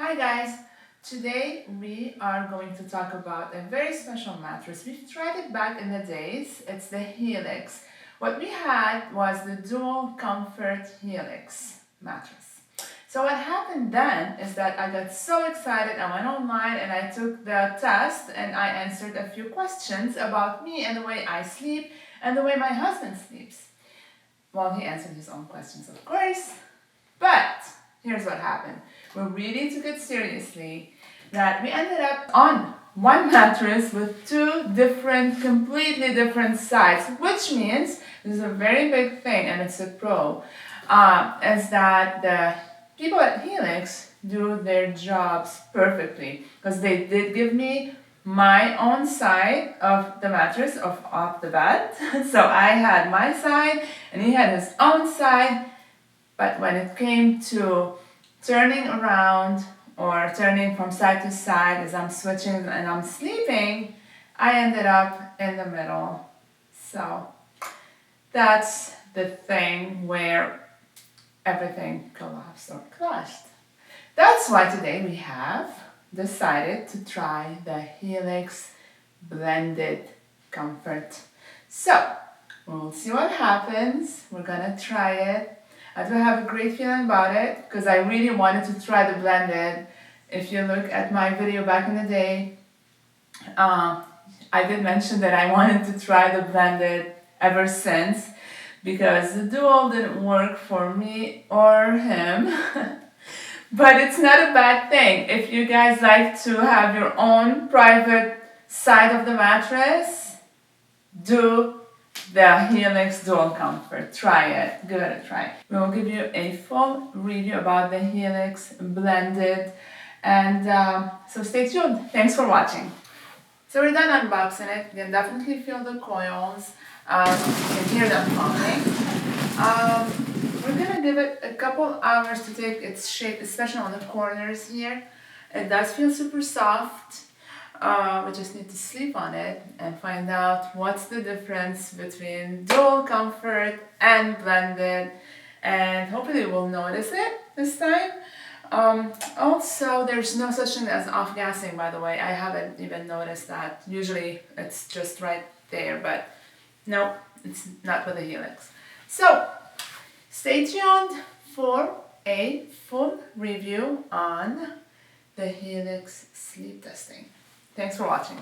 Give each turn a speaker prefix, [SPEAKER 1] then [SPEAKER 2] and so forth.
[SPEAKER 1] Hi guys, today we are going to talk about a very special mattress. We've tried it back in the days. It's the Helix. What we had was the dual comfort Helix mattress. So what happened then is that I got so excited, I went online and I took the test and I answered a few questions about me and the way I sleep and the way my husband sleeps. Well, he answered his own questions, of course, but here's what happened. We really took it seriously that we ended up on one mattress with two different, completely different sides, which means this is a very big thing and it's a pro, is that the people at Helix do their jobs perfectly because they did give me my own side of the mattress of the bed. So I had my side and he had his own side, but when it came to turning around or turning from side to side as I'm switching and I'm sleeping, I ended up in the middle. So that's the thing where everything collapsed or clashed. That's why today we have decided to try the Helix blended comfort. So we'll see what happens. We're gonna try it. I do have a great feeling about it because I really wanted to try the blended. If you look at my video back in the day, I did mention that I wanted to try the blended ever since because the dual didn't work for me or him. But it's not a bad thing. If you guys like to have your own private side of the mattress, do the Helix Dual Comfort. Try it. Give it a try. We will give you a full review about the Helix Blended. And so stay tuned. Thanks for watching. So we're done unboxing it. You can definitely feel the coils. You can hear them pounding. We're going to give it a couple hours to take its shape, especially on the corners here. It does feel super soft. We just need to sleep on it and find out what's the difference between dual comfort and blended, and hopefully we'll notice it this time. Also, there's no such thing as off-gassing, by the way. I haven't even noticed that. Usually it's just right there, but no, it's not with the Helix. So stay tuned for a full review on the Helix sleep testing. Thanks for watching.